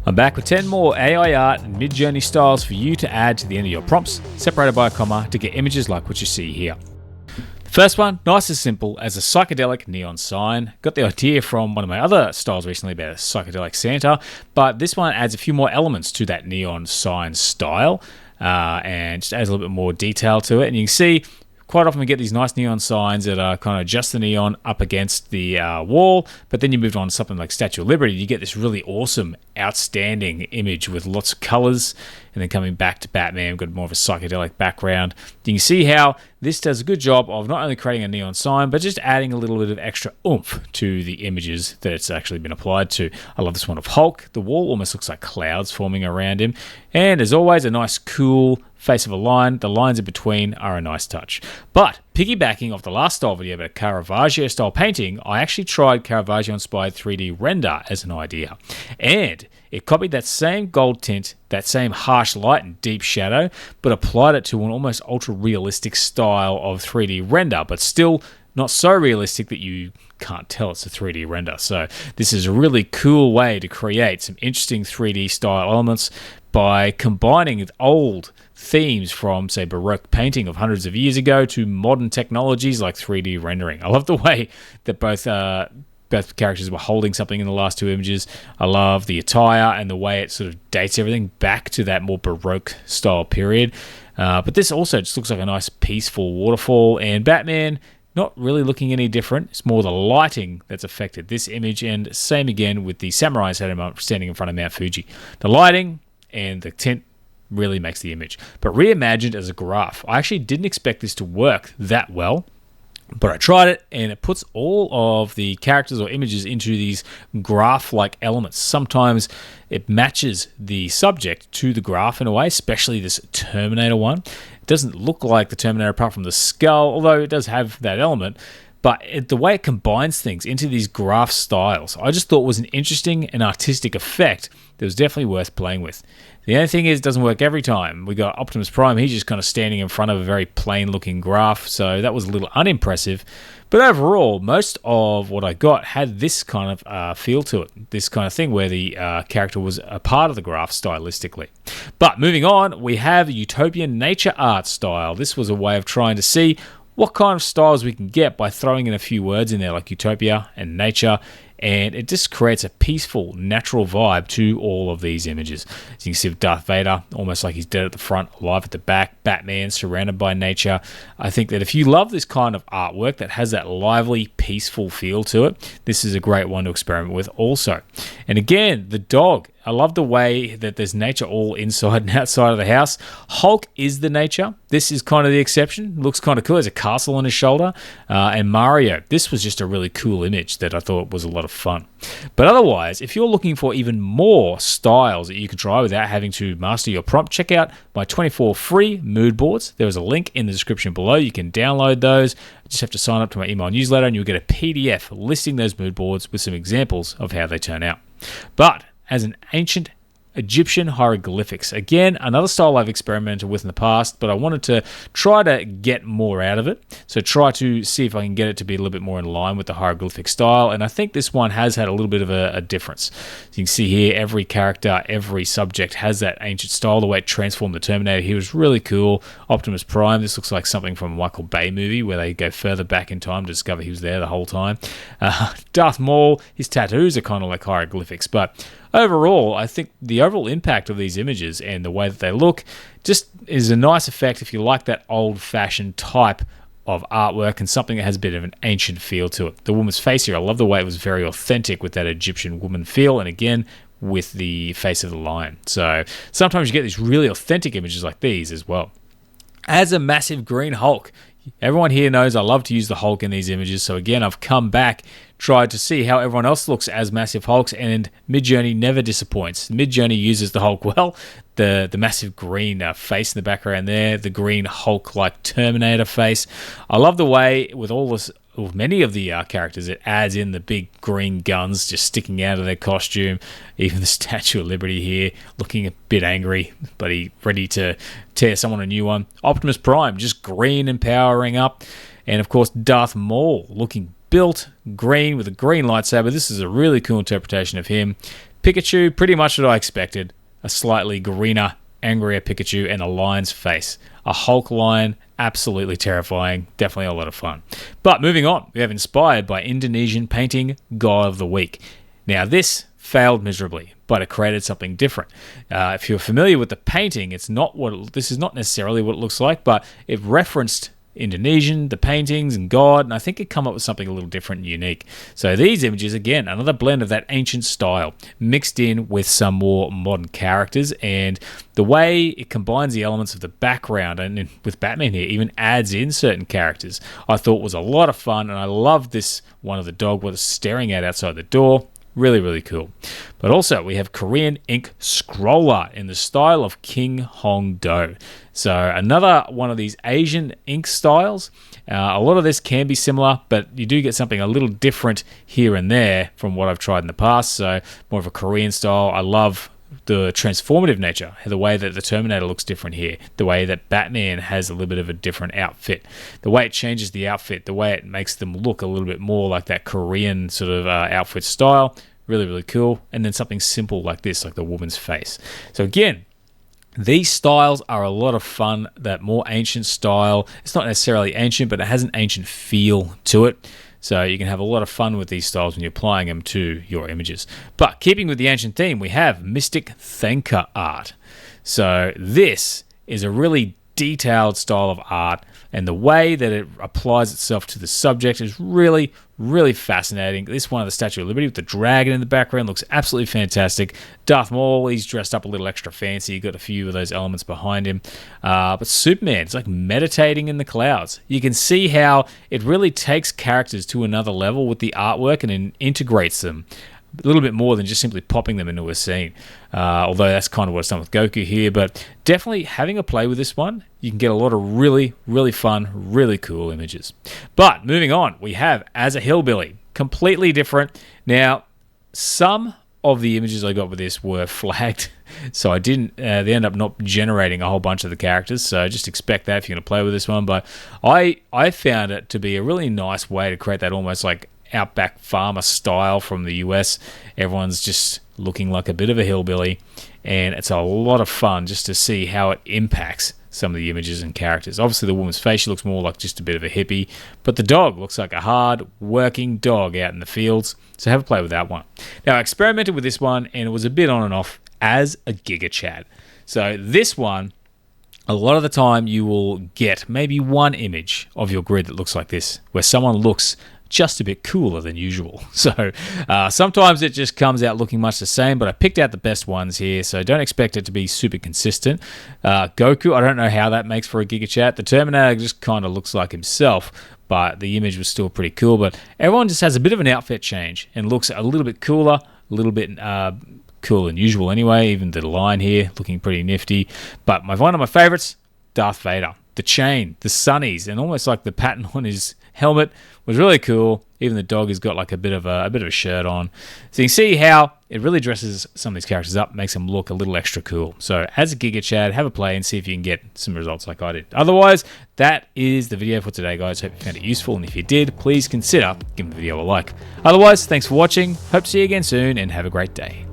I'm back with 10 more AI art and Midjourney styles for you to add to the end of your prompts, separated by a comma, to get images like what you see here. The first one, nice and simple, as a psychedelic neon sign. Got the idea from one of my other styles recently about a psychedelic Santa, but this one adds a few more elements to that neon sign style and just adds a little bit more detail to it. And you can see quite often we get these nice neon signs that are kind of just the neon up against the wall, but then you move on to something like Statue of Liberty, you get this really awesome, outstanding image with lots of colors, and then coming back to Batman, we've got more of a psychedelic background. You can see how this does a good job of not only creating a neon sign, but just adding a little bit of extra oomph to the images that it's actually been applied to. I love this one of Hulk. The wall almost looks like clouds forming around him, and as always, a nice, cool face of a line. The lines in between are a nice touch. But piggybacking off the last style video about Caravaggio style painting, I actually tried Caravaggio inspired 3D render as an idea. And it copied that same gold tint, that same harsh light and deep shadow, but applied it to an almost ultra realistic style of 3D render, but still not so realistic that you can't tell it's a 3D render. So this is a really cool way to create some interesting 3D style elements by combining old themes from, say, Baroque painting of hundreds of years ago to modern technologies like 3D rendering. I love the way that both characters were holding something in the last two images. I love the attire and the way it sort of dates everything back to that more Baroque style period. But this also just looks like a nice peaceful waterfall, and Batman not really looking any different. It's more the lighting that's affected this image, and same again with the samurai standing in front of Mount Fuji. The lighting and the tint really makes the image. But reimagined as a graph, I actually didn't expect this to work that well, but I tried it, and it puts all of the characters or images into these graph-like elements. Sometimes it matches the subject to the graph in a way, especially this Terminator one. It doesn't look like the Terminator apart from the skull, although it does have that element. But the way it combines things into these graph styles, I just thought was an interesting and artistic effect that was definitely worth playing with. The only thing is, it doesn't work every time. We got Optimus Prime, he's just kind of standing in front of a very plain looking graph, so that was a little unimpressive. But overall, most of what I got had this kind of feel to it, this kind of thing where the character was a part of the graph stylistically. But moving on, we have Utopian nature art style. This was a way of trying to see what kind of styles we can get by throwing in a few words in there like utopia and nature, and it just creates a peaceful, natural vibe to all of these images. As you can see with Darth Vader, almost like he's dead at the front, alive at the back, Batman surrounded by nature. I think that if you love this kind of artwork that has that lively, peaceful feel to it, this is a great one to experiment with also. And again, the dog. I love the way that there's nature all inside and outside of the house. Hulk is the nature. This is kind of the exception. Looks kind of cool. There's a castle on his shoulder. And Mario. This was just a really cool image that I thought was a lot of fun. But otherwise, if you're looking for even more styles that you can try without having to master your prompt, check out my 24 free mood boards. There is a link in the description below. You can download those. You just have to sign up to my email newsletter and you'll get a PDF listing those mood boards with some examples of how they turn out. But as an ancient Egyptian hieroglyphics. Again, another style I've experimented with in the past, but I wanted to try to get more out of it. So try to see if I can get it to be a little bit more in line with the hieroglyphic style. And I think this one has had a little bit of a difference. So you can see here, every character, every subject has that ancient style. The way it transformed the Terminator here was really cool. Optimus Prime, this looks like something from a Michael Bay movie where they go further back in time to discover he was there the whole time. Darth Maul, his tattoos are kind of like hieroglyphics, but overall, I think the overall impact of these images and the way that they look just is a nice effect if you like that old-fashioned type of artwork and something that has a bit of an ancient feel to it. The woman's face here, I love the way it was very authentic with that Egyptian woman feel, and again, with the face of the lion. So sometimes you get these really authentic images like these as well. As a massive green Hulk, everyone here knows I love to use the Hulk in these images, so again, I've come back, tried to see how everyone else looks as massive Hulks, and Midjourney never disappoints. Midjourney uses the Hulk well. The massive green face in the background there, the green Hulk-like Terminator face. I love the way with all this, with many of the characters, it adds in the big green guns just sticking out of their costume. Even the Statue of Liberty here, looking a bit angry, but he ready to tear someone a new one. Optimus Prime, just green and powering up. And of course, Darth Maul, looking built green with a green lightsaber. This is a really cool interpretation of him. Pikachu, pretty much what I expected. A slightly greener, angrier Pikachu and a lion's face. A Hulk lion, absolutely terrifying, definitely a lot of fun. But moving on, we have inspired by Indonesian painting God of the Week. Now this failed miserably, but it created something different. If you're familiar with the painting, this is not necessarily what it looks like, but it referenced Indonesian, the paintings, and God, and I think it come up with something a little different and unique. So these images, again, another blend of that ancient style mixed in with some more modern characters, and the way it combines the elements of the background, and with Batman here, even adds in certain characters, I thought was a lot of fun, and I love this one of the dog was staring at outside the door. Really, really cool. But also, we have Korean ink scroll art in the style of King Hong-do. So another one of these Asian ink styles. A lot of this can be similar, but you do get something a little different here and there from what I've tried in the past. So more of a Korean style. I love the transformative nature, the way that the Terminator looks different here, the way that Batman has a little bit of a different outfit, the way it changes the outfit, the way it makes them look a little bit more like that Korean sort of outfit style. Really, really cool. And then something simple like this, like the woman's face. So again, these styles are a lot of fun. That more ancient style, it's not necessarily ancient, but it has an ancient feel to it. So you can have a lot of fun with these styles when you're applying them to your images. But keeping with the ancient theme, we have Mystic Thangka art. So this is a really detailed style of art, and the way that it applies itself to the subject is really, really fascinating. This one of the Statue of Liberty with the dragon in the background looks absolutely fantastic. Darth Maul, he's dressed up a little extra fancy. You got a few of those elements behind him. But Superman, it's like meditating in the clouds. You can see how it really takes characters to another level with the artwork and then integrates them a little bit more than just simply popping them into a scene. Although that's kind of what's done with Goku here, but definitely having a play with this one, you can get a lot of really, really fun, really cool images. But moving on, we have As a Hillbilly, completely different. Now, some of the images I got with this were flagged, so I didn't. They end up not generating a whole bunch of the characters, so just expect that if you're going to play with this one. But I found it to be a really nice way to create that almost like outback farmer style from the US. Everyone's just looking like a bit of a hillbilly, and it's a lot of fun just to see how it impacts some of the images and characters. Obviously the woman's face, she looks more like just a bit of a hippie, but the dog looks like a hard working dog out in the fields, so have a play with that one. Now I experimented with this one and it was a bit on and off as a Gigachad. So this one, a lot of the time you will get maybe one image of your grid that looks like this, where someone looks just a bit cooler than usual. So sometimes it just comes out looking much the same, but I picked out the best ones here, so don't expect it to be super consistent. Goku, I don't know how that makes for a Gigachad. The Terminator just kind of looks like himself, but the image was still pretty cool. But everyone just has a bit of an outfit change and looks a little bit cooler, a little bit cooler than usual anyway. Even the line here looking pretty nifty. But one of my favorites, Darth Vader. The chain, the sunnies, and almost like the pattern on his helmet was really cool. Even the dog has got like a bit of a shirt on. So you can see how it really dresses some of these characters up, makes them look a little extra cool. So as a Gigachad, have a play and see if you can get some results like I did. Otherwise, that is the video for today, guys. Hope you found it useful, and if you did, please consider giving the video a like. Otherwise, thanks for watching. Hope to see you again soon, and have a great day.